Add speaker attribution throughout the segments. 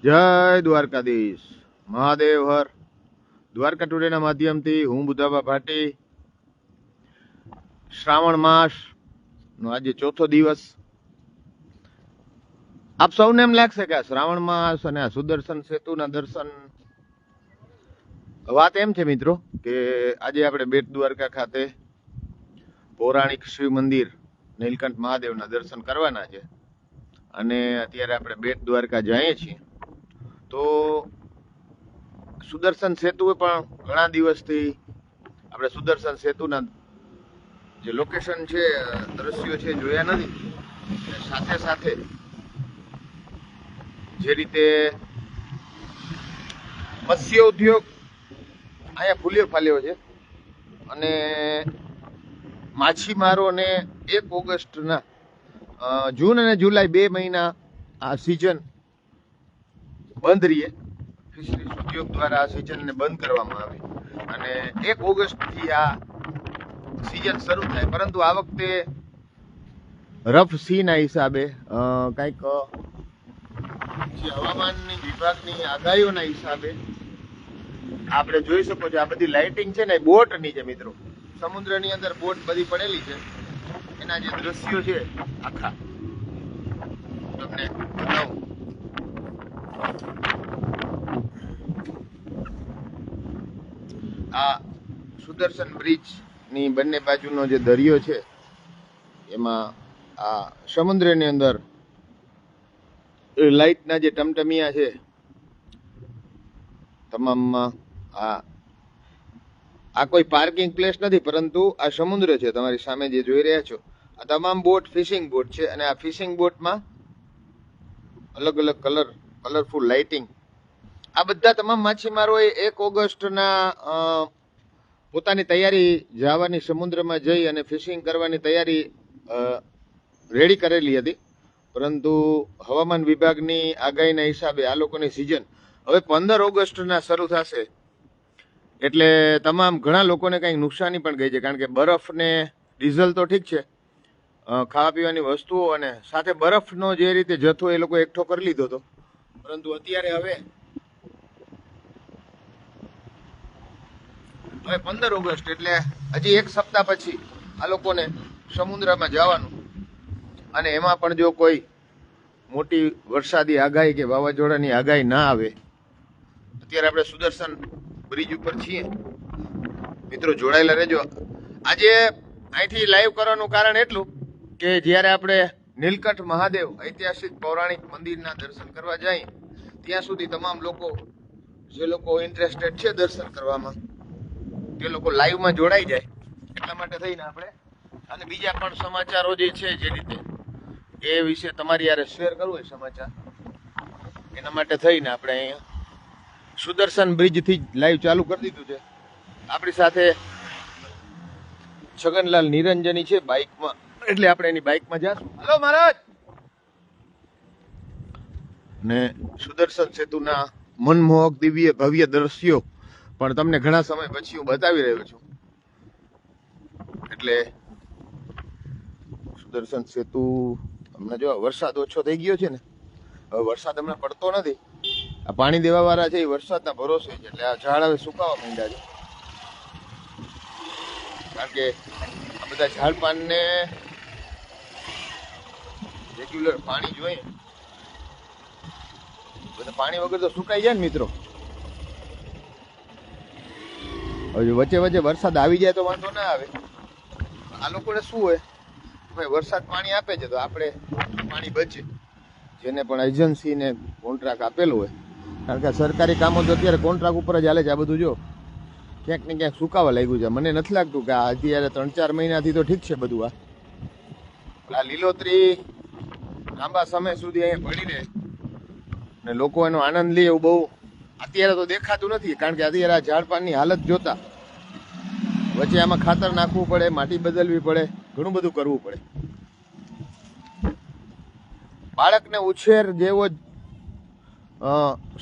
Speaker 1: જય દ્વારકાધીશ મહાદેવ હર દ્વારકા ટુડેના માધ્યમથી હું બુધાબા ભાટી શ્રાવણ માસ નો આજે ચોથો દિવસ. આપ સૌને એમ લાગશે કે આ શ્રાવણ માસ અને આ સુદર્શન સેતુના દર્શન. વાત એમ છે મિત્રો કે આજે આપણે બેટ દ્વારકા ખાતે પૌરાણિક શિવ મંદિર નીલકંઠ મહાદેવના દર્શન કરવાના છે અને અત્યારે આપણે બેટ દ્વારકા જઈએ છીએ. તો સુદર્શન સેતુ પણ ઘણા દિવસથી આપણે સુદર્શન સેતુના જે લોકેશન છે, દ્રશ્યો છે, જોયા નથી. સાથે સાથે જે રીતે મત્સ્ય ઉદ્યોગ અહીંયા ફૂલ્યો ફાલ્યો છે અને માછીમારોને 1 ઓગસ્ટના જૂન અને જુલાઈ 2 મહિના આ સિઝન બંધ રહીએ. ફિશરીઝ ઉદ્યોગ દ્વારા આ સિઝનને બંધ કરવામાં આવે અને 1 ઓગસ્ટથી આ સિઝન શરૂ થાય. પરંતુ આ વખતે રફ સીના હિસાબે કંઈક જે હવામાનની વિભાગની આગાહીઓના હિસાબે આપણે જોઈ શકો છો આ બધી લાઇટિંગ છે ને બોટની છે મિત્રો. સમુદ્રની અંદર બોટ બધી પડેલી છે, એના જે દ્રશ્યો છે આખા તમને બતાવું. આ સુદર્શન બ્રિજ ની બંને બાજુનો જે દરિયો છે એમાં આ સમુદ્રની અંદર લાઇટના જે ટમટમિયા છે તમામમાં આ કોઈ પાર્કિંગ પ્લેસ નથી, પરંતુ આ સમુદ્ર છે. તમારી સામે જે જોઈ રહ્યા છો આ તમામ બોટ ફિશિંગ બોટ છે અને આ ફિશિંગ બોટમાં અલગ અલગ કલરફુલ લાઇટિંગ. આ બધા તમામ માછીમારોએ 1 ઓગસ્ટના પોતાની તૈયારી જવાની સમુદ્રમાં જઈ અને ફિશિંગ કરવાની તૈયારી રેડી કરેલી હતી. પરંતુ હવામાન વિભાગની આગાહીના હિસાબે આ લોકોની સિઝન હવે 15 ઓગસ્ટના શરૂ થશે. એટલે તમામ ઘણા લોકોને કંઈક નુકસાની પણ ગઈ છે, કારણ કે બરફ ને ડીઝલ તો ઠીક છે, ખાવા પીવાની વસ્તુઓ અને સાથે બરફનો જે રીતે જથ્થો એ લોકો એકઠો કરી લીધો હતો. પરંતુ અત્યારે હવે 15 ઓગસ્ટ એટલે હજી 1 સપ્તાહ પછી આ લોકોને સમુદ્રમાં જવાનું. અને એમાં પણ જો કોઈ મોટી વરસાદી આગાહી કે વાવાઝોડાની આગાહી ના આવે. અત્યારે આપણે સુદર્શન બ્રિજ ઉપર છીએ મિત્રો, જોડાયેલા રહેજો. આજે અહીંથી લાઈવ કરવાનું કારણ એટલું કે જ્યારે આપણે નીલકંઠ મહાદેવ ઐતિહાસિક પૌરાણિક મંદિરના દર્શન કરવા જઈએ ત્યાં સુધી તમામ લોકો જે લોકો ઇન્ટરેસ્ટેડ છે દર્શન કરવામાં તે લોકો લાઈવમાં જોડાઈ જાય. એટલા માટે થઈને આપણે અને બીજા પણ સમાચારો જે છે જે રીતે એ વિશે તમારી યારે શેર કરવું હોય સમાચાર, એના માટે થઈને આપણે અહીંયા સુદર્શન બ્રિજથી લાઈવ ચાલુ કરી દીધું છે. આપણી સાથે છગનલાલ નિરંજની છે બાઇકમાં, એટલે આપણે એની બાઇકમાં જાશું. હલો મહારાજ. ને સુદર્શન સેતુના મનમોહક દિવ્ય ભવ્ય દ્રશ્યો પણ તમને ઘણા સમય પછી હું બતાવી રહ્યો છું. એટલે સુદર્શન સેતુ હમણાં જો વરસાદ ઓછો થઈ ગયો છે ને, હવે વરસાદ હમણાં પડતો નથી. આ પાણી દેવા વાળા છે એ વરસાદના ભરોસે છે, એટલે આ ઝાડ હવે સુકાવા માંડ્યા છે. કારણ કે આ બધા ઝાડ પાનને રેગ્યુલર પાણી જોઈએ, બધા પાણી વગર તો સુકાઈ જાય ને મિત્રો. હવે વચ્ચે વચ્ચે વરસાદ આવી જાય તો વાંધો ના આવે. આ લોકોને શું હોય ભાઈ, વરસાદ પાણી આપે છે તો આપણે પાણી બચે. જેને પણ એજન્સીને કોન્ટ્રાક્ટ આપેલો હોય, કારણ કે સરકારી કામો તો અત્યારે કોન્ટ્રાક્ટ ઉપર જ હાલે છે. આ બધું જો ક્યાંક ને ક્યાંક સુકાવા લાગ્યું છે. મને નથી લાગતું કે આ અત્યારે 3-4 મહિનાથી તો ઠીક છે બધું. આ લીલોતરી લાંબા સમય સુધી અહીંયા પડી રહે ને લોકો એનો આનંદ લે એવું બહુ અત્યારે તો દેખાતું નથી. કારણ કે અત્યારે આ ઝાડપાનની હાલત જોતા વચ્ચે આમાં ખાતર નાખવું પડે, માટી બદલવી પડે, ઘણું બધું કરવું પડે. બાળકને ઉછેર જેવો જ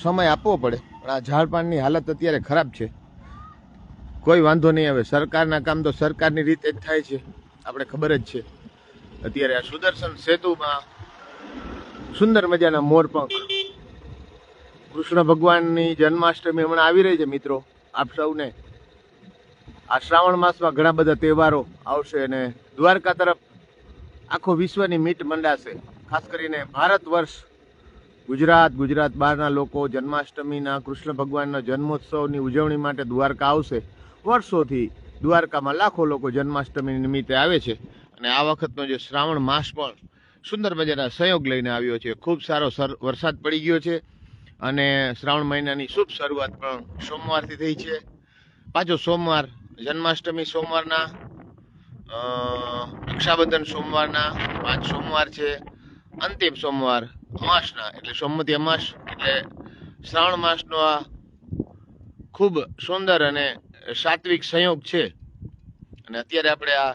Speaker 1: સમય આપવો પડે. પણ આ ઝાડપાનની હાલત અત્યારે ખરાબ છે. કોઈ વાંધો નહીં, હવે સરકારના કામ તો સરકારની રીતે જ થાય છે, આપણે ખબર જ છે. અત્યારે આ સુદર્શન સેતુમાં સુંદર મજાના મોરપંખ કૃષ્ણ ભગવાનની જન્માષ્ટમી હમણાં આવી રહી છે મિત્રો. આપ સૌને આ શ્રાવણ માસમાં ઘણા બધા તહેવારો આવશે અને દ્વારકા તરફ આખો વિશ્વની મીટ મંડાશે. ખાસ કરીને ભારત વર્ષ, ગુજરાત બહારના લોકો જન્માષ્ટમીના કૃષ્ણ ભગવાનના જન્મોત્સવની ઉજવણી માટે દ્વારકા આવશે. વર્ષોથી દ્વારકામાં લાખો લોકો જન્માષ્ટમી નિમિત્તે આવે છે અને આ વખતનો જે શ્રાવણ માસ પણ સુંદર મજાના સંયોગ લઈને આવ્યો છે. ખૂબ સારો વરસાદ પડી ગયો છે અને શ્રાવણ મહિનાની શુભ શરૂઆત પણ સોમવારથી થઈ છે. પાછો સોમવાર જન્માષ્ટમી સોમવારના, રક્ષાબંધન સોમવારના 5 સોમવાર છે. અંતિમ સોમવાર અમાસના એટલે સોમવતી અમાસ એટલે શ્રાવણ માસનો આ ખૂબ સુંદર અને સાત્વિક સંયોગ છે. અને અત્યારે આપણે આ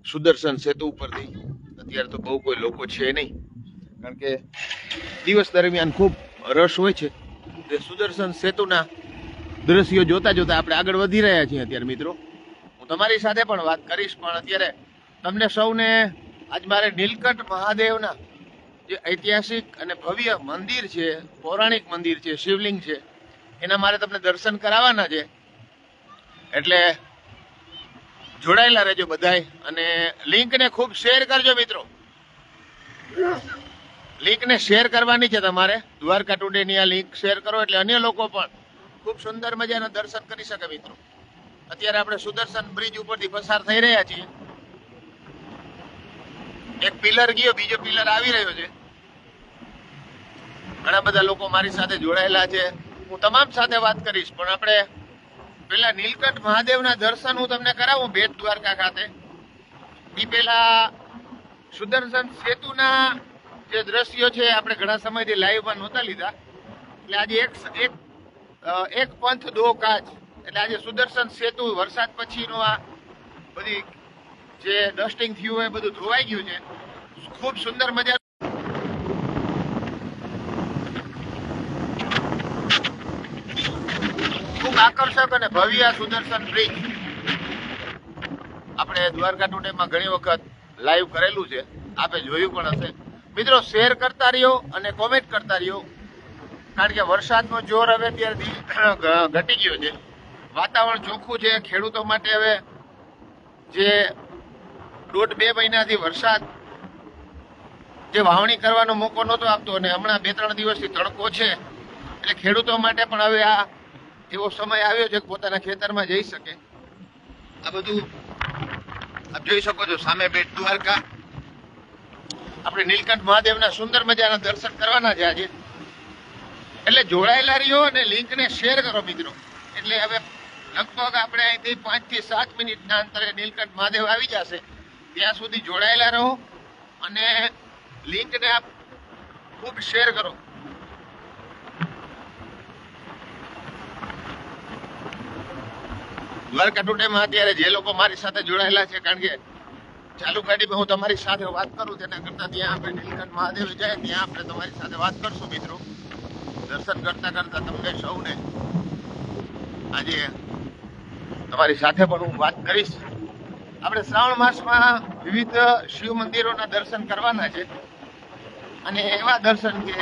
Speaker 1: સુદર્શન સેતુ ઉપરથી, અત્યારે તો બહુ કોઈ લોકો છે નહીં કારણ કે દિવસ દરમિયાન ખૂબ રસ હોય છે. તે સુદર્શન સેતુના દ્રશ્યો જોતા જોતા આપણે આગળ વધી રહ્યા છીએ. અત્યારે મિત્રો હું તમારી સાથે પણ વાત કરીશ, પણ અત્યારે તમને સૌને આજ મારે નીલકંઠ મહાદેવના જે ઐતિહાસિક અને ભવ્ય મંદિર છે, પૌરાણિક મંદિર છે, શિવલિંગ છે, એના મારે તમને દર્શન કરાવવાના છે. એટલે જોડાયેલા રહેજો બધાય અને લિંકને ખૂબ શેર કરજો મિત્રો. લિંકને શેર કરવાની છે તમારે. દ્વારકા ટુડેની આ લિંક શેર કરો એટલે અન્ય લોકો પણ ખૂબ સુંદર મજાના દર્શન કરી શકે મિત્રો. અત્યારે આપણે સુદર્શન બ્રિજ ઉપરથી પસાર થઈ રહ્યા છીએ. એક પિલર ગયો, બીજો પિલર આવી રહ્યો છે. ઘણા બધા લોકો મારી સાથે જોડાયેલા છે. હું તમામ સાથે વાત કરીશ, પણ આપણે પેલા નીલકંઠ મહાદેવના દર્શન હું તમને કરાવું બેટ દ્વારકા ખાતે. એ પેલા સુદર્શન સેતુના જે દ્રશ્યો છે આપણે ઘણા સમયથી લાઈવમાં નહોતા લીધા, એટલે આજે એક પંથ દો કાજ એટલે આજે સુદર્શન સેતુ વરસાદ પછીનો આ બધી જે ડસ્ટિંગ થયું હોય બધું ધોવાઈ ગયું છે. ખૂબ સુંદર મજા, ખૂબ આકર્ષક અને ભવ્ય સુદર્શન બ્રિજ આપણે દ્વારકા ટુડેમાં ઘણી વખત લાઈવ કરેલું છે, આપે જોયું પણ હશે. મિત્રો શેર કરતા રહ્યો અને કોમેન્ટ કરતા રહ્યો, કારણ કે વરસાદનો જોર હવે અત્યારથી ઘટી ગયો છે. વાતાવરણ ચોખ્ખું છે. ખેડૂતો માટે હવે જે 1.5-2 મહિનાથી વરસાદ જે વાવણી કરવાનો મોકો નહોતો આપતો અને હમણાં 2-3 દિવસથી તડકો છે, એટલે ખેડૂતો માટે પણ હવે આ એવો સમય આવ્યો છે કે પોતાના ખેતરમાં જઈ શકે. આ બધું આપ જોઈ શકો છો સામે બેટ દ્વારકા. આપણે નીલકંઠ મહાદેવના સુંદર મજાના દર્શન કરવાના છે આજે. એટલે જોડાયેલા રહ્યો અને લિંકને શેર કરો મિત્રો. એટલે હવે લગભગ આપણે અહીંથી 5 થી 7 મિનિટના અંતરે નીલકંઠ મહાદેવ આવી જશે. ત્યાં સુધી જોડાયેલા રહો અને લિંકને આપ ખૂબ શેર કરો. દ્વારકા ટુડેમાં અત્યારે જે લોકો મારી સાથે જોડાયેલા છે, કારણ કે ચાલુ ગાડીમાં હું તમારી સાથે વાત કરું તેના કરતા ત્યાં આપણે નીલકંઠ મહાદેવ જાય ત્યાં આપણે તમારી સાથે વાત કરશું મિત્રો. દર્શન કરતા કરતા તમને સૌને આજે તમારી સાથે પણ હું વાત કરીશ. આપણે શ્રાવણ માસમાં વિવિધ શિવ મંદિરોના દર્શન કરવાના છે અને એવા દર્શન કે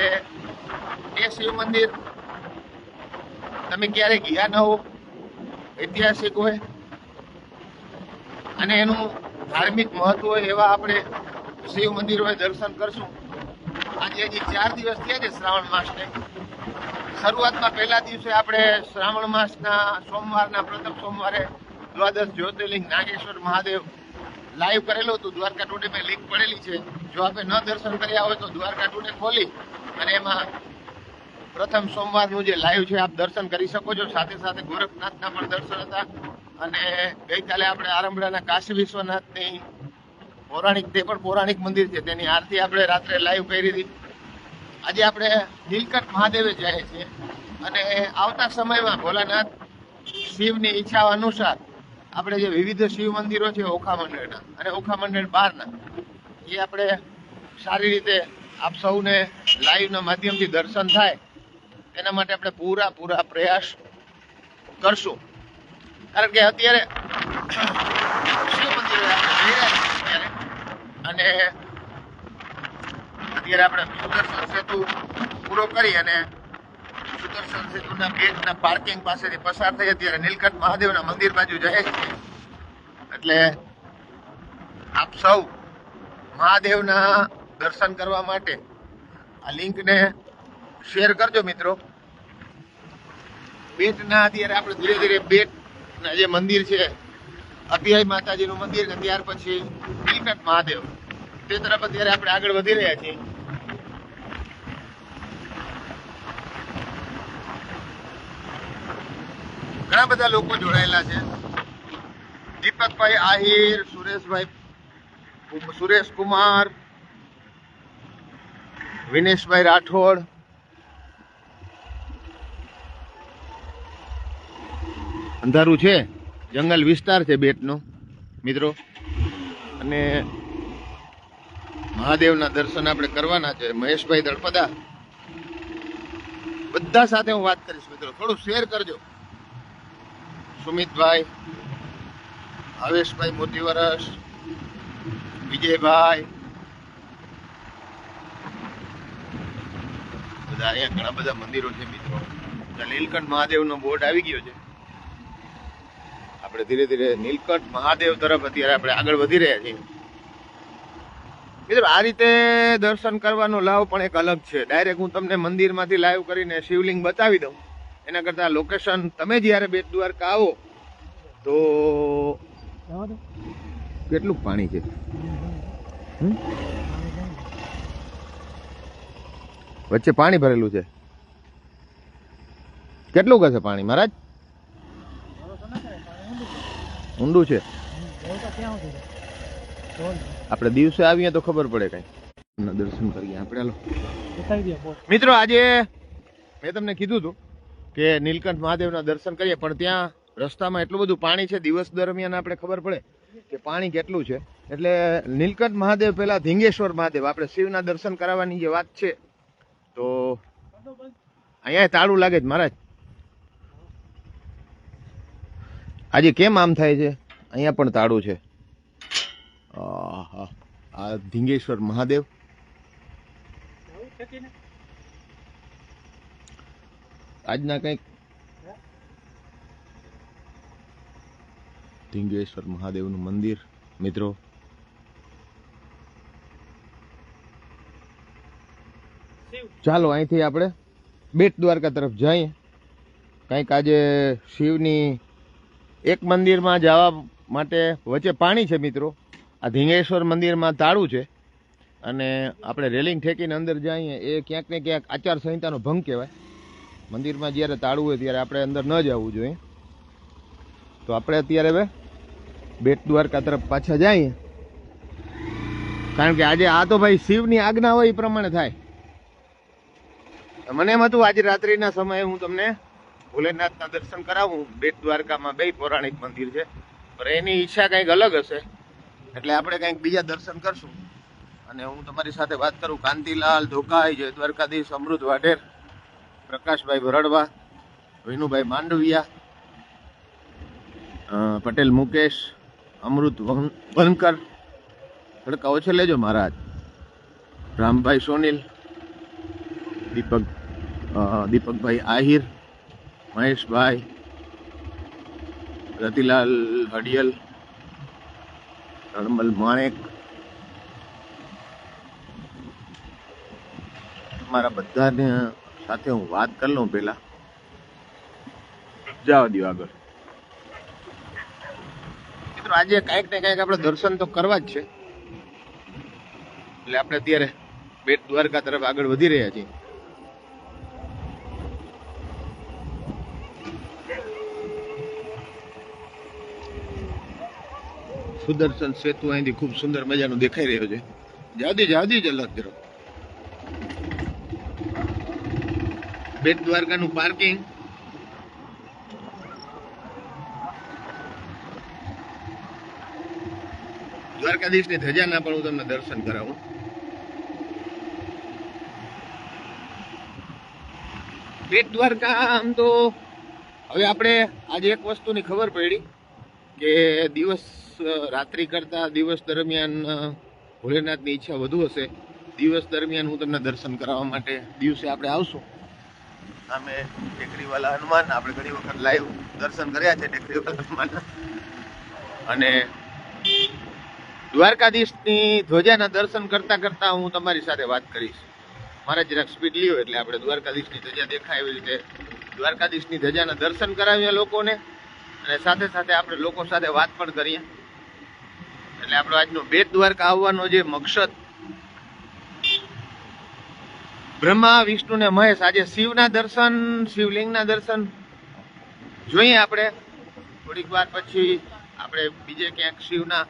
Speaker 1: એ શિવ મંદિર તમે ક્યારે ગયા ન હો, ઐતિહાસિક હોય અને એનું ધાર્મિક મહત્વ હોય એવા આપણે શિવ મંદિરોએ દર્શન કરશું. આજે હજી 4 દિવસ થયા છે શ્રાવણ માસને. શરૂઆતમાં પહેલા દિવસે આપણે શ્રાવણ માસના સોમવારના પ્રથમ સોમવારે દ્વાદશ જ્યોતિર્લિંગ નાગેશ્વર મહાદેવ લાઈવ કરેલું હતું. દ્વારકા ટુડે મેં લિંક પડેલી છે. જો આપણે ન દર્શન કર્યા હોય તો દ્વારકા ટુડે ખોલી અને એમાં પ્રથમ સોમવારનું જે લાઈવ છે આપ દર્શન કરી શકો છો. સાથે સાથે ગોરખનાથના પણ દર્શન હતા અને ગઈકાલે આપણે આરંભડાના કાશી વિશ્વનાથની તે પણ પૌરાણિક મંદિર છે, તેની આરતી આપણે રાત્રે લાઈવ કરી હતી. આજે આપણે નીલકંઠ મહાદેવે જાય છે અને આવતા સમયમાં ભોલાનાથ શિવની ઈચ્છા અનુસાર આપણે જે વિવિધ શિવ મંદિરો છે ઓખા મંડળના અને ઓખા મંડળ બહારના, એ આપણે સારી રીતે આપ સૌને લાઈવના માધ્યમથી દર્શન થાય એના માટે આપણે પૂરા પ્રયાસ કરશું. કારણ કે અત્યારે શિવ મંદિરો આપણે જઈ રહ્યા છીએ અને અત્યારે આપણે સુદર્શન સેતુ પૂરો કરી અને સુદર્શન સેતુના બેટના પાર્કિંગ પાસેથી પસાર થઈ અત્યારે નીલકંઠ મહાદેવના મંદિર બાજુ જાય છે. એટલે આપ સૌ મહાદેવના દર્શન કરવા માટે આ લિંકને શેર કરજો મિત્રો. બેટના અત્યારે આપણે ધીરે ધીરે બેટના જે મંદિર છે અભિયાય માતાજીનું મંદિર ને ત્યાર પછી નીલકંઠ મહાદેવ તે તરફ અત્યારે આપણે આગળ વધી રહ્યા છીએ. ઘણા બધા લોકો જોડાયેલા છે. દીપકભાઈ આહિર, સુરેશ કુમાર, વિનેશભાઈ રાઠોડ, અંધારું છે, જંગલ વિસ્તાર છે બેટનો મિત્રો. અને મહાદેવના દર્શન આપણે કરવાના છે. મહેશભાઈ દળપદા બધા સાથે હું વાત કરીશ મિત્રો, થોડું શેર કરજો. સુમિતભાઈ, ભાવેશભાઈ મોતીવરસ, વિજયભાઈ, બધા અહીંયા ઘણા બધા મંદિરો છે મિત્રો. નીલકંઠ મહાદેવનો બોર્ડ આવી ગયો છે. આપણે ધીરે ધીરે નીલકંઠ મહાદેવ તરફ અત્યારે આપણે આગળ વધી રહ્યા છીએ મિત્રો. આ રીતે દર્શન કરવાનો લાભ પણ એક અલગ છે. ડાયરેક્ટ હું તમને મંદિરમાંથી લાઈવ કરીને શિવલિંગ બતાવી દઉં એના કરતાં લોકેશન તમે જ્યારે બેટ દ્વારકા આવો તો કેટલું પાણી છે, વચ્ચે પાણી ભરેલું છે. કેટલું હશે પાણી મહારાજ? ઊંડું છે. આપણે દિવસે આવીએ તો ખબર પડે કઈ. દર્શન કરીએ આપણે. હાલો મિત્રો, આજે મેં તમને કીધું હતું કે નીલકંઠ મહાદેવના દર્શન કરીએ, પણ ત્યાં રસ્તામાં એટલું બધું પાણી છે. દિવસ દરમિયાન આપણે ખબર પડે કે પાણી કેટલું છે. એટલે નીલકંઠ મહાદેવ પહેલા ધીંગેશ્વર મહાદેવ આપણે શિવના દર્શન કરાવવાની જે વાત છે, તો અહીંયા તાળું લાગે છે મહારાજ. આજે કેમ આમ થાય છે? અહીંયા પણ તાળું છે. આ ધીંગેશ્વર મહાદેવ આજના કંઈક ધીંગેશ્વર મહાદેવનું મંદિર મિત્રો. ચાલો અહીંથી આપણે બેટ દ્વારકા તરફ જઈએ. કંઈક આજે શિવની એક મંદિરમાં જવા માટે વચ્ચે પાણી છે મિત્રો. આ ધીંગેશ્વર મંદિરમાં તાળું છે અને આપણે રેલિંગ ઠેકીને અંદર જઈએ એ ક્યાંક ને ક્યાંક આચાર સંહિતાનો ભંગ કહેવાય. મંદિરમાં જ્યારે તાળું હોય ત્યારે આપણે અંદર ન જવું જોઈએ. તો આપણે અત્યારે હવે બેટ દ્વારકા તરફ પાછા જઈએ, કારણ કે આજે આ તો ભાઈ શિવની આજ્ઞા હોય એ પ્રમાણે થાય. મને એમ હતું આજે રાત્રિના સમયે હું તમને ભોલેનાથના દર્શન કરાવું. બેટ દ્વારકામાં બે પૌરાણિક મંદિર છે, પણ એની ઈચ્છા કંઈક અલગ હશે એટલે આપણે કંઈક બીજા દર્શન કરશું. અને હું તમારી સાથે વાત કરું. કાંતિલાલ ધોકાઈ, જય દ્વારકાધીશ, અમૃત વાઢેર, પ્રકાશભાઈ ભરડવા, વિનુભાઈ માંડવિયા, પટેલ મુકેશ, અમૃત વનકર, તડકા ઓછે લેજો મહારાજ, રામભાઈ સોનીલ, દીપકભાઈ આહિર, મહેશભાઈ, રતિલાલ હડિયલ, રણમલ માણેક, મારા બધાને સાથે હું વાત કરી લઉં. પેલા જવા દો આગળ મિત્રો. આજે કાંઈક ને કાંઈક આપણે દર્શન તો કરવા જ છે, એટલે આપણે અત્યારે બેટ દ્વારકા તરફ આગળ વધી રહ્યા છીએ. સુદર્શન સેતુ અહીંથી ખૂબ સુંદર મજાનું દેખાઈ રહ્યો છે. જાવદી ઝલક જરો. બેટ દ્વારકાનું પાર્કિંગ દ્વારકાધીશની ધજાના પણ હું તમને દર્શન કરાવું. બેટ દ્વારકા આમ તો હવે આપણે આજે એક વસ્તુની ખબર પડી કે દિવસ રાત્રિ કરતા દિવસ દરમિયાન ભોલેનાથની ઈચ્છા વધુ હશે. દિવસ દરમિયાન હું તમને દર્શન કરાવવા માટે દિવસે આપણે આવશું. સામે ટેકરીવાલા હનુમાન, આપણે ઘણી વખત લાઈવ દર્શન કર્યા છે ટેકરીવાલા હનુમાનના. અને દ્વારકાધીશની ધ્વજાના દર્શન કરતા કરતા હું તમારી સાથે વાત કરીશ. મારે જરાક સ્પીડ લ્યો એટલે આપણે દ્વારકાધીશની ધજા દેખાય એવી રીતે દ્વારકાધીશની ધજાના દર્શન કરાવીએ લોકોને, અને સાથે સાથે આપણે લોકો સાથે વાત પણ કરીએ. એટલે આપણો આજનો બેટ દ્વારકા આવવાનો જે મકસદ, બ્રહ્મા વિષ્ણુ ને મહેશ, આજે શિવના દર્શન, શિવલિંગના દર્શન જોઈએ આપણે. થોડીક વાર પછી આપણે બીજે ક્યાંક શિવના,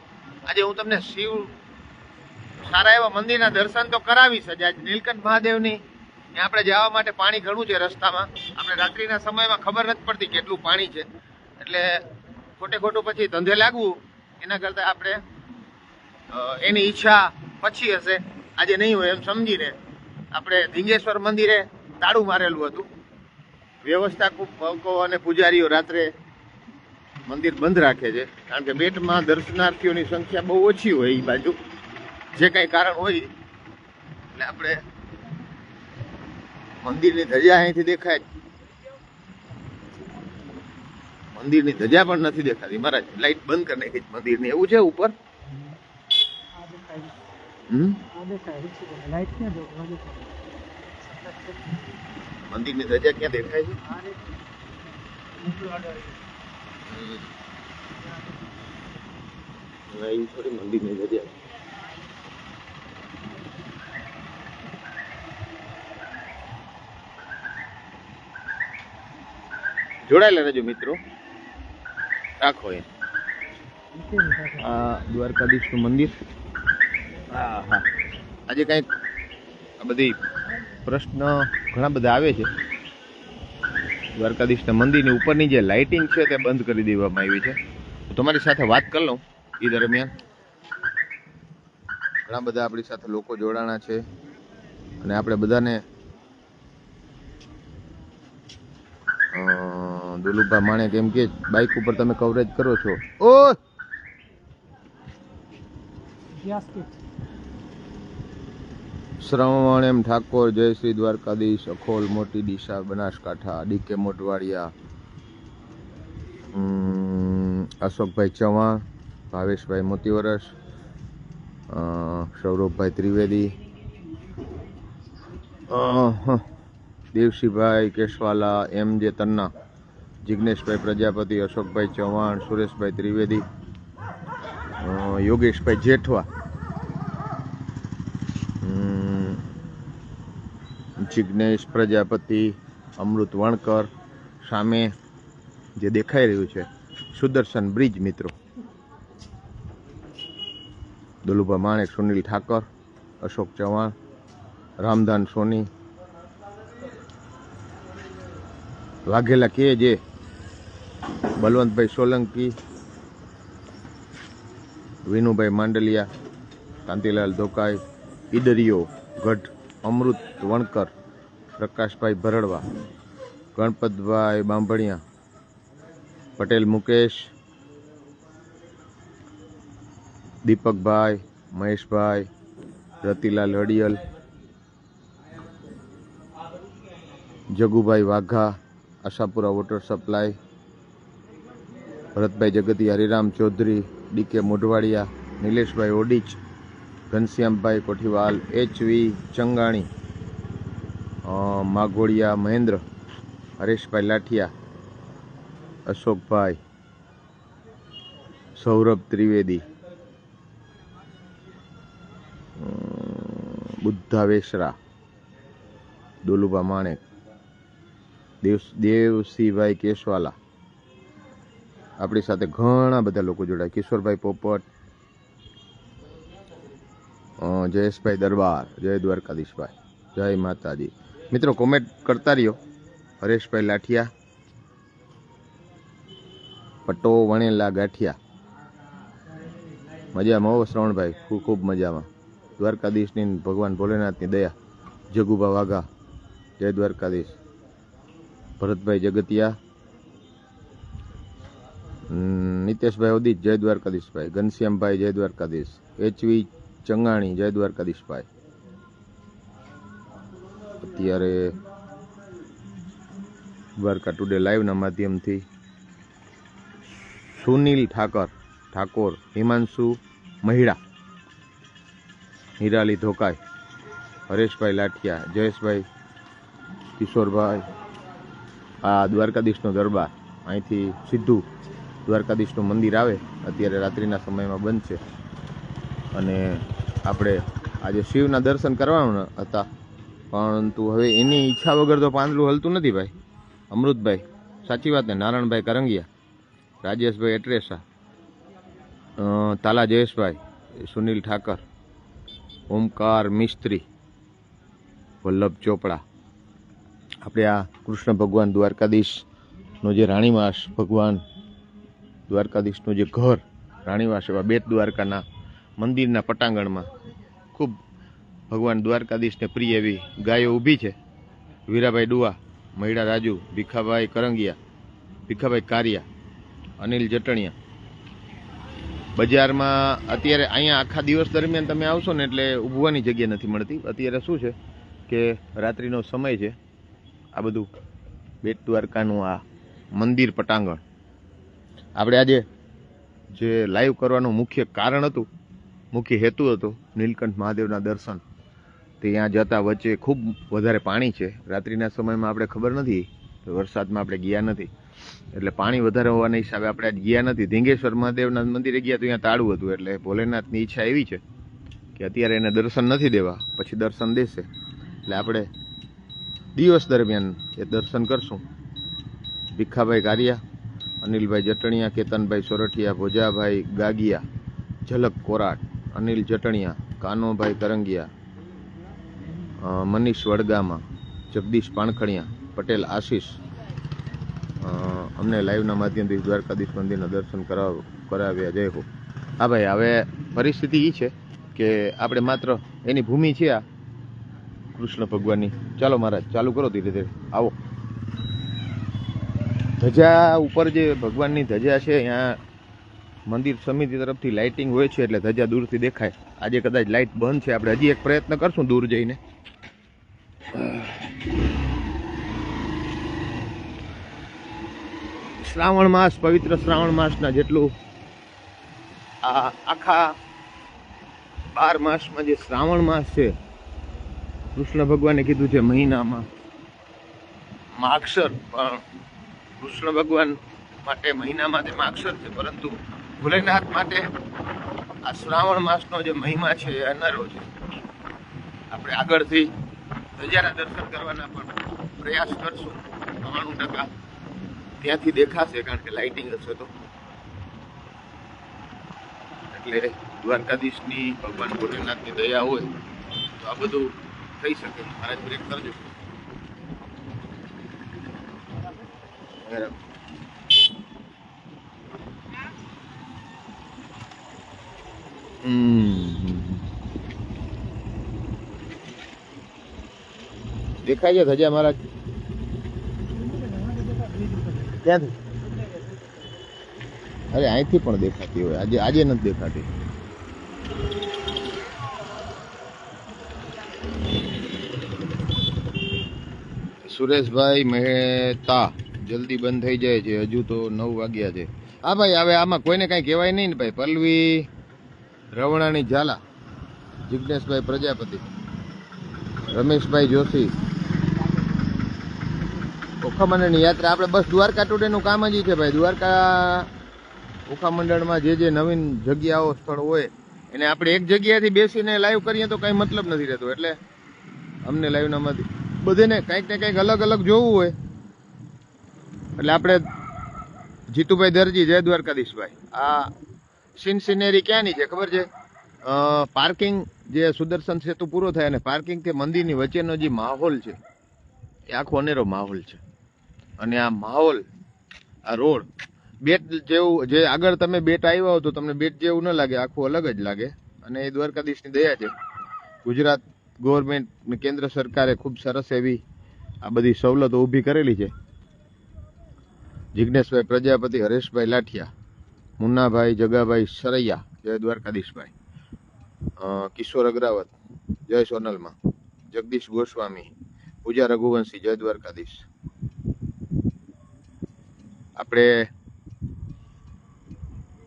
Speaker 1: આજે હું તમને શિવ સારા એવા મંદિરના દર્શન તો કરાવીશ જ. આજે નીલકંઠ મહાદેવની ત્યાં આપણે જવા માટે પાણી ઘણું છે રસ્તામાં. આપણે રાત્રિના સમયમાં ખબર નથી પડતી કેટલું પાણી છે, એટલે ખોટે ખોટું પછી ધંધે લાગવું એના કરતાં આપણે એની ઈચ્છા પછી હશે, આજે નહીં હોય એમ સમજીને આપણે ધીંગેશ્વર મંદિરે તાળું મારેલું હતું. વ્યવસ્થા ખૂબ ભક્તો અને પૂજારીઓ રાત્રે મંદિર બંધ રાખે છે, કારણ કે બેટમાં દર્શનાર્થીઓની સંખ્યા બહુ ઓછી હોય એ બાજુ, જે કંઈ કારણ હોય. એટલે આપણે મંદિરની ધજા અહીંથી દેખાય, મંદિરની ધજા પણ નથી દેખાતી. મહારાજ લાઈટ બંધ કરી નાખી મંદિરની, એવું છે ઉપર. મંદિરની ધજા ક્યાં દેખાય છે? થોડી મંદિરની ધજા જોડાયેલા રહેજો મિત્રો, રાખો એ. આ દ્વારકાધીશનું મંદિર. હા હા, આજે કંઈક આ બધી પ્રશ્ન ઘણા બધા આવે છે. દ્વારકાધીશના મંદિરની ઉપરની જે લાઇટિંગ છે તે બંધ કરી દેવામાં આવી છે. તો તમારી સાથે વાત કરી લઉં. એ દરમિયાન ઘણા બધા આપણી સાથે લોકો જોડાણા છે, અને આપણે બધાને દુલુભા માણેક એમ કે બાઇક ઉપર તમે કવરેજ કરો છો. ઓ શ્રવણ એમ ઠાકોર, જય શ્રી દ્વારકાધીશ, અખોલ, મોટી ડીસા, બનાસકાંઠા, ડીકે મોટવાડિયા, અશોકભાઈ ચૌહાણ, ભાવેશભાઈ મોતીવરસ, સૌરભભાઈ ત્રિવેદી, દેવસીભાઈ કેશવાલા, એમ જે તન્ના, જિગ્નેશભાઈ પ્રજાપતિ, અશોકભાઈ ચૌહાણ, સુરેશભાઈ ત્રિવેદી, યોગેશભાઈ જેઠવા, જિગ્નેશ પ્રજાપતિ, અમૃત વણકર, સામે જે દેખાઈ રહ્યું છે સુદર્શન બ્રિજ મિત્રો, દુલુભા માણેક, સુનિલ ઠાકર, અશોક ચૌહાણ, રામધાન સોની, વાઘેલા કે જે, બલવંતભાઈ Solanki, Vinubhai Mandaliya, Kantilal Dhokai, Idariyo Gadh, Amrut Vankar, Prakashbhai Bharadva, Ganpatbhai Bambhaniya, Patel Mukesh, Deepakbhai, Maheshbhai, Ratilal Hadiyal, Jagubhai Vagha, Ashapura water supply, Bharatbhai Jagati, Hariram Chaudhary, DK Modhwadia, Nileshbhai Odich, Ghanshyambhai Kothiwal, HV Changani, Magodiya Mahendra, Hareshbhai Lathiya, Ashokbhai, Saurabh Trivedi, Buddha Vesra, Dulubha Manek, Devsinhbhai Keshwala, આપણી સાથે ઘણા બધા લોકો જોડાય, કિશોરભાઈ પોપટ, જયેશભાઈ દરબાર, જય દ્વારકાધીશભાઈ, જય માતાજી. મિત્રો કોમેન્ટ કરતા રહ્યો. હરેશભાઈ લાઠિયા, પટ્ટો વણેલા ગાંઠિયા, મજામાં હો શ્રવણભાઈ, ખૂબ ખૂબ મજામાં. દ્વારકાધીશની ભગવાન ભોલેનાથની દયા. જગુભા વાઘા, જય દ્વારકાધીશ. ભરતભાઈ જગતિયા, નિતેશભાઈ ઓદિત, જય દ્વારકાધીશભાઈ. ઘનશ્યામભાઈ, જય દ્વારકાધીશ. HV ચંગાણી, જય દ્વારકાધીશભાઈ. અત્યારે દ્વારકા ટુડે લાઈવના માધ્યમથી સુનિલ ઠાકોર, હિમાંશુ મહિડા, હિરાલી ધોકાઈ, હરેશભાઈ લાઠિયા, જયેશભાઈ, કિશોરભાઈ. આ દ્વારકાધીશનો દરબાર અહીંથી સીધું દ્વારકાધીશનું મંદિર આવે. અત્યારે રાત્રિના સમયમાં બંધ છે અને આપણે આજે શિવના દર્શન કરવાના હતા, પરંતુ હવે એની ઈચ્છા વગર તો પાંદડું હલતું નથી ભાઈ. અમૃતભાઈ, સાચી વાત ને? નારાયણભાઈ કરંગિયા, રાજેશભાઈ એટ્રેસા, તાલા જયેશભાઈ, સુનિલ ઠાકર, ઓમકાર મિસ્ત્રી, વલ્લભ ચોપડા. આપણે આ કૃષ્ણ ભગવાન દ્વારકાધીશનો જે રાણીવાસ, ભગવાન દ્વારકાધીશનું જે ઘર રાણીવાસ, એવા બેટ દ્વારકાના મંદિરના પટાંગણમાં ખૂબ ભગવાન દ્વારકાધીશને પ્રિય એવી ગાયો ઊભી છે. વીરાભાઈ ડુઆ, મહિડા રાજુ, ભીખાભાઈ કરંગિયા, ભીખાભાઈ કારિયા, અનિલ જટણિયા. બજારમાં અત્યારે અહીંયા આખા દિવસ દરમિયાન તમે આવશો ને એટલે ઊભવાની જગ્યા નથી મળતી. અત્યારે શું છે કે રાત્રિનો સમય છે. આ બધું બેટ દ્વારકાનું આ મંદિર પટાંગણ. આપણે આજે જે લાઈવ કરવાનું મુખ્ય કારણ હતું, મુખ્ય હેતુ હતો નીલકંઠ મહાદેવના દર્શન. ત્યાં જતા વચ્ચે ખૂબ વધારે પાણી છે. રાત્રિના સમયમાં આપણે ખબર નથી, વરસાદમાં આપણે ગયા નથી, એટલે પાણી વધારે હોવાના હિસાબે આપણે આજ ગયા નથી. ધીંગેશ્વર મહાદેવના મંદિરે ગયા તો અહીંયા તાળું હતું, એટલે ભોલેનાથની ઈચ્છા એવી છે કે અત્યારે એને દર્શન નથી દેવા, પછી દર્શન દેશે. એટલે આપણે દિવસ દરમિયાન એ દર્શન કરશું. ભીખાભાઈ કારિયા, અનિલભાઈ જટણિયા, કેતનભાઈ સોરઠિયા, ભોજાભાઈ ગાગિયા, ઝલક કોરાટ, અનિલ જટણિયા, કાનોભાઈ કરંગિયા, મનીષ વડગામા, જગદીશ પાણખણિયા, પટેલ આશીષ. અમને લાઈવના માધ્યમથી દ્વારકાધીશ મંદિરના દર્શન કરાવ્યા. જય હો. હા ભાઈ, હવે પરિસ્થિતિ એ છે કે આપણે માત્ર એની ભૂમિ છે આ કૃષ્ણ ભગવાનની. ચાલો મહારાજ, ચાલુ કરો ધીરે ધીરે. આવો. ધજા ઉપર જે ભગવાનની ધજા છે, અહીંયા મંદિર સમિતિ તરફથી લાઇટિંગ હોય છે એટલે ધજા દૂરથી દેખાય. આજે કદાચ લાઇટ બંધ છે. આપણે હજી એક પ્રયત્ન કરશું દૂર જઈને. શ્રાવણ માસ, પવિત્ર શ્રાવણ માસના જેટલું આ આખા 12 માસમાં જે શ્રાવણ માસ છે, કૃષ્ણ ભગવાને કીધું છે મહિનામાં માગશર, પણ કૃષ્ણ ભગવાન માટે મહિનામાં તે માગશર છે, પરંતુ ભોલેનાથ માટે આ શ્રાવણ માસનો જે મહિમા છે એ અનારો છે. આપણે આગળથી ધજાના દર્શન કરવાના પણ પ્રયાસ કરશું. 99% ત્યાંથી દેખાશે, કારણ કે લાઇટિંગ હશે તો. એટલે દ્વારકાધીશની, ભગવાન ભોલેનાથની દયા હોય તો આ બધું થઈ શકે. મહારાજ બ્રેક કરજો. દેખાય છે ધજા મહારાજ? ક્યાંથી? અરે અહીંથી પણ દેખાતી હોય, આજે નથી દેખાતી. સુરેશભાઈ મહેતા, જલ્દી બંધ થઈ જાય છે, હજુ તો 9 વાગ્યા છે. હા ભાઈ, હવે આમાં કોઈને કાંઈ કહેવાય નહીં ને ભાઈ. પલ્લવી રવણાની ઝાલા, જિજ્ઞેશભાઈ પ્રજાપતિ, રમેશભાઈ જોશી. ઓખા મંડળની યાત્રા આપણે બસ દ્વારકા ટુડેનું કામ જ છે ભાઈ. દ્વારકા ઓખા મંડળમાં જે નવીન જગ્યાઓ, સ્થળ હોય એને આપણે એક જગ્યાએથી બેસીને લાઈવ કરીએ તો કાંઈ મતલબ નથી રહેતો. એટલે અમને લાઈવનામાંથી બધાને કંઈક ને કંઈક અલગ અલગ જોવું હોય એટલે આપણે જીતુભાઈ દરજી, જય દ્વારકાધીશભાઈ. આ સિનરી ક્યાંની છે ખબર છે? પાર્કિંગ જે સુદર્શન સેતુ પૂરો થાય અને પાર્કિંગ કે મંદિરની વચ્ચેનો જે માહોલ છે એ આખો અનેરો માહોલ છે. અને આ માહોલ, આ રોડ બેટ જેવું, જે આગળ તમે બેટ આવ્યા હો તો તમને બેટ જેવું ન લાગે, આખું અલગ જ લાગે. અને એ દ્વારકાધીશની દયા છે. ગુજરાત ગવર્મેન્ટ ને કેન્દ્ર સરકારે ખૂબ સરસ એવી આ બધી સવલતો ઊભી કરેલી છે. જિજ્ઞેશભાઈ પ્રજાપતિ, હરેશભાઈ લાઠિયા, મુન્નાભાઈ જગાભાઈ સરૈયા, જય દ્વારકાધીશભાઈ, કિશોર અગ્રાવત, જય સોનલમાં, જગદીશ ગોસ્વામી, પૂજા રઘુવંશી, જય દ્વારકાધીશ. આપણે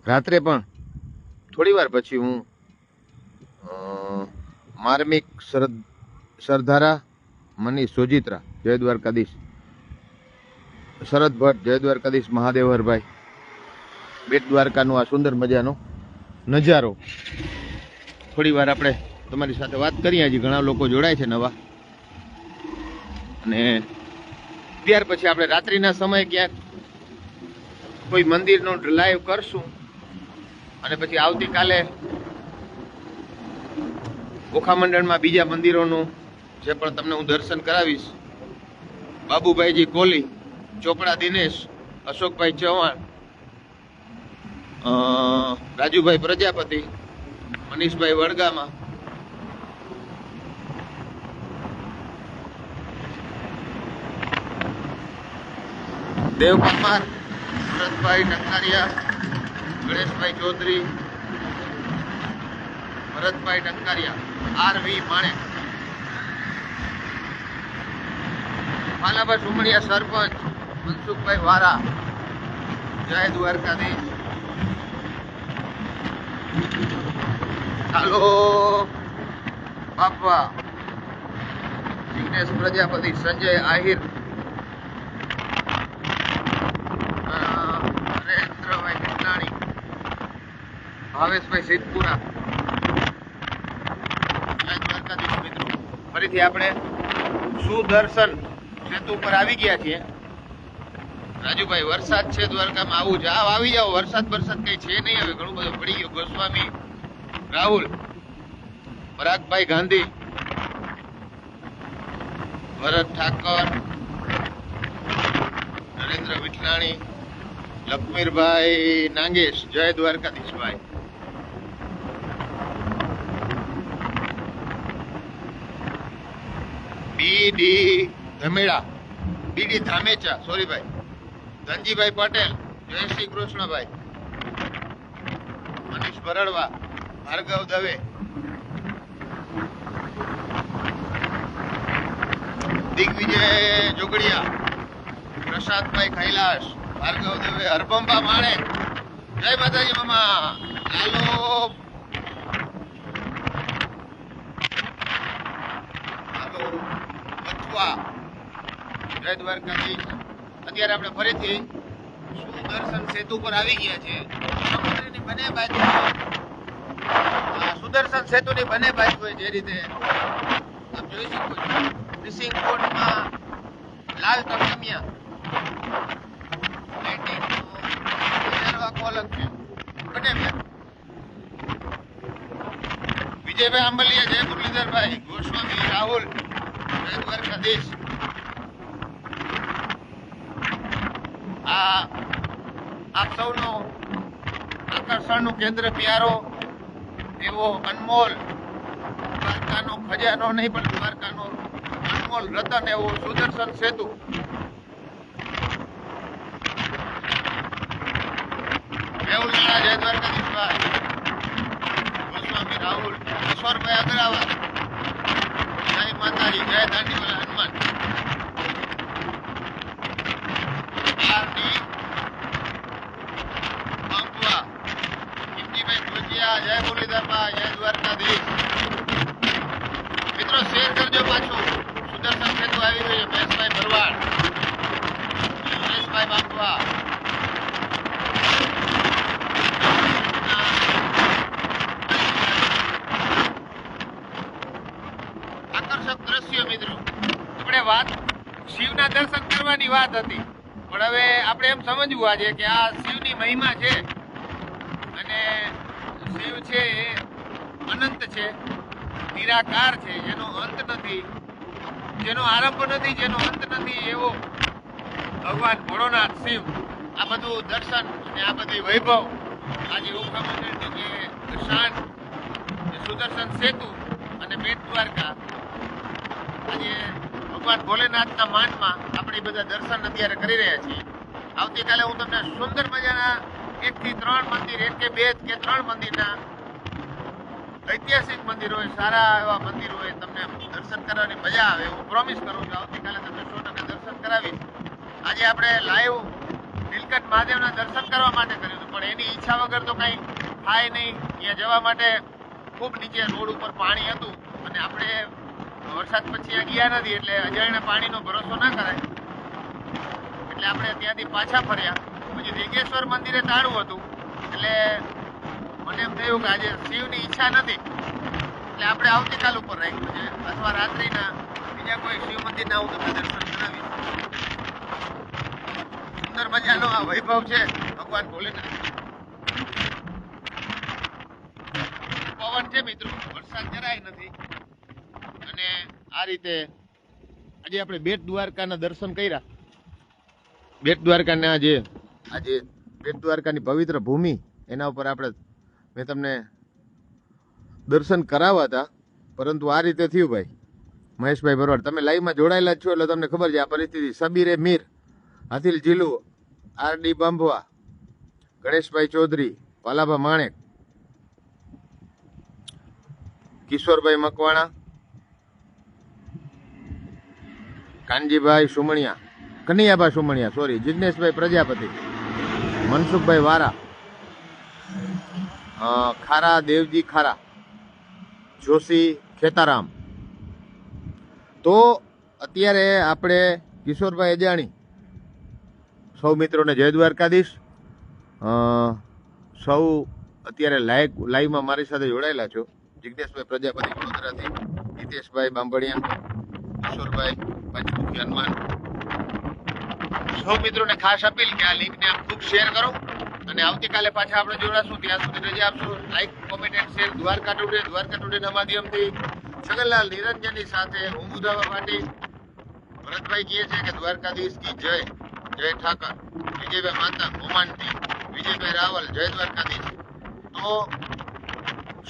Speaker 1: રાત્રે પણ થોડી વાર પછી હું માર્મિક સરદારા મનીષ સોજિત્રા જય દ્વારકાધીશ, શરદ ભટ્ટ જય દ્વારકાધીશ, મહાદેવહરભાઈ, બેટ દ્વારકાનો આ સુંદર મજાનો નજારો થોડી વાર આપણે તમારી સાથે વાત કરીએ. હજી ઘણા લોકો જોડાય છે નવા, અને ત્યાર પછી આપણે રાત્રિના સમયે ક્યાંક કોઈ મંદિરનો લાઈવ કરશું, અને પછી આવતીકાલે ઓખા મંડળમાં બીજા મંદિરોનું જે પણ તમને હું દર્શન કરાવીશ. બાબુભાઈજી કોહલી, ચોપડા દિનેશ, અશોકભાઈ ચૌહાણ, રાજુભાઈ પ્રજાપતિ, મનીષભાઈ વડગામા, દેવ પરમાર, ભરતભાઈ ટંકારિયા, ગણેશભાઈ ચૌધરી, ભરતભાઈ ટંકારિયા, આરવી માણેક, માલાભાઈ સુમણિયા સરપંચ, મનસુખભાઈ વારા, જય દ્વારકાધીશ. ચાલો બાપા, જિગ્નેશ પ્રજાપતિ, સંજય આહિર, નરેન્દ્રભાઈ કટલાણી, ભાવેશભાઈ સિદ્ધપુરા. જય દ્વારકાધીશ મિત્રો, ફરીથી આપણે સુદર્શન સેતુ પર આવી ગયા છીએ. રાજુભાઈ, વરસાદ છે દ્વારકામાં, આવું જાવ, આવી જાવ. વરસાદ કઈ છે નહીં, હવે ઘણું બધું પડી ગયું. ગોસ્વામી રાહુલ, પરાગભાઈ ગાંધી, ભરત ઠાકર, નરેન્દ્ર વિઠલાણી, લક્ષ્મીરભાઈ નાગેશ, જય દ્વારકાધીશભાઈ. બીડી ધામેચા, સોરી ભાઈ, ધનજીભાઈ પટેલ, જય શ્રી કૃષ્ણભાઈ, મનીષ ભરડવા, ભાર્ગવ દવે, દિગ્વિજય જોગડિયા, પ્રસાદભાઈ કૈલાશ, ભાર્ગવ દવે, હરભંબા માણેક, જય માતાજી મામા, લાલો બચવા, જય દ્વારકાધીશ. અત્યારે આપણે ફરીથી સુદર્શન સેતુ પર આવી ગયા છે. સમુદ્રની બંને બાજુ, સુદર્શન સેતુની બંને બાજુ જે રીતે આપ જોઈ શકો છો, ફિશિંગ બોટમાં લાલ ટમટમિયા લાઇટિંગ કોલમ છે બંને બાજુ. વિજયભાઈ આંબલિયા, જય મુરલીધરભાઈ, ગોસ્વામી રાહુલ, જય દ્વારકાધીશ. આપ સૌનો આકર્ષણનું કેન્દ્ર પ્યારો એવો અનમોલ દ્વારકાનો ખજાનો નહીં પણ દ્વારકાનો અનમોલ રતન એવો સુદર્શન સેતુ. મેહુલના, જય દ્વારકાધીશભાઈ, ગોસ્વામી રાહુલ, ઈશ્વરભાઈ અગ્રાવાલ, જય માતાજી, જય દાંડીવાલા હનુમાન, જય મુરલીધરભાઈ, જય દ્વારકાધીશ. મિત્રો શેર કરજો પાછું. સુદર્શન સેતુ આવી ગયું છે. મહેશભાઈ ભરવાડ, સુરેશભાઈ બાપવા, આકર્ષક દ્રશ્યો. મિત્રો આપણે વાત શિવના દર્શન કરવાની વાત હતી, પણ હવે આપણે એમ સમજવું આજે કે આ શિવની મહિમા છે, અને શિવ છે એ અનંત છે, નિરાકાર છે, જેનો અંત નથી, જેનો આરંભ નથી, જેનો અંત નથી, એવો ભગવાન ભોળોનાથ શિવ. આ બધું દર્શન અને આ બધી વૈભવ આજે ઓખા મંદિરની જે શાન, સુદર્શન સેતુ અને બેટ દ્વારકા, આજે ભગવાન ભોલેનાથના માનમાં આપણે બધા દર્શન અત્યારે કરી રહ્યા છીએ. આવતીકાલે હું તમને સુંદર મજાના 1 થી 3 મંદિર, 1 કે 2 કે 3 મંદિરના ઐતિહાસિક મંદિરો હોય, સારા એવા મંદિરો હોય, તમને દર્શન કરવાની મજા આવે હું પ્રોમિસ કરું છું. આવતીકાલે તમને 100% દર્શન કરાવીશ. આજે આપણે લાઈવ નીલકંઠ મહાદેવના દર્શન કરવા માટે કર્યું હતું, પણ એની ઈચ્છા વગર તો કંઈ થાય નહીં. ત્યાં જવા માટે ખૂબ નીચે રોડ ઉપર પાણી હતું અને આપણે વરસાદ પછી ત્યાં ગયા નથી, એટલે અજાણ્યા પાણીનો ભરોસો ના કરાય. એટલે આપણે ત્યાંથી પાછા ફર્યા. પછી રેગેશ્વર મંદિરે તાળું હતું, એટલે મને એમ થયું કે આજે શિવની ઈચ્છા નથી, એટલે આપણે આવતીકાલ ઉપર રાખ્યું છે, અથવા રાત્રિના બીજા કોઈ શિવ મંદિરના હું તમને દર્શન કરાવીશ. સુંદર મજાનો આ વૈભવ છે ભગવાન ભોલેનાથ. પવન છે મિત્રો, વરસાદ જરાય નથી. અને આ રીતે આજે આપણે બેટ દ્વારકાના દર્શન કર્યા. બેટ દ્વારકાના આજે બેટ દ્વારકાની પવિત્ર ભૂમિ, એના ઉપર મેં તમને દર્શન કરાવ્યા હતા, પરંતુ આ રીતે થયું ભાઈ. મહેશભાઈ ભરવાડ, તમે લાઈવમાં જોડાયેલા જ છો એટલે તમને ખબર છે આ પરિસ્થિતિ. સબીરે મીર, હાથીલ જીલુ, આરડી બાંભવા, ગણેશભાઈ ચૌધરી, પાલાભા માણેક, કિશોરભાઈ મકવાણા, કાનજીભાઈ સુમણિયા, કનૈયાભાઈ સુમણિયા, સોરી, જિજ્ઞેશભાઈ પ્રજાપતિ, મનસુખભાઈ વારા, ખારા દેવજી ખારા, જોશી ખેતારામ. તો અત્યારે આપણે કિશોરભાઈ અજાણી, સૌ મિત્રોને જય દ્વારકાધીશ. સૌ અત્યારે લાઈવમાં મારી સાથે જોડાયેલા છો. જિજ્ઞેશભાઈ પ્રજાપતિ વડોદરાથી, હિતેશભાઈ બાંભણિયા, કિશોરભાઈ પંચમુખી હનુમાન. સૌ મિત્રોને ખાસ અપીલ કે આ લિંકને આપ ખૂબ શેર કરો અને આવતીકાલે પાછા આપણે જોડાશું. ત્યાં સુધી રજા આપશો. Like, comment and share. Dwarka ટુડેના માધ્યમથી છગનલાલ નિરંજનની સાથે હું મુદાવા પાટી. ભરતભાઈ કહે છે કે દ્વારકાધીશ કી જય. જય ઠાકર, વિજયભાઈ માતા, ઓમાનથી વિજયભાઈ રાવલ, જય દ્વારકાધીશ. તો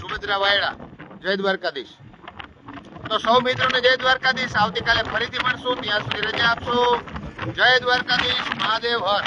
Speaker 1: સુભદ્રા વાયડા, જય દ્વારકાધીશ. તો સૌ મિત્રોને જય દ્વારકાધીશ. આવતીકાલે ફરીથી મળશું. ત્યાં સુધી રજા આપશો. જય દ્વારકાધીશ. મહાદેવ હર.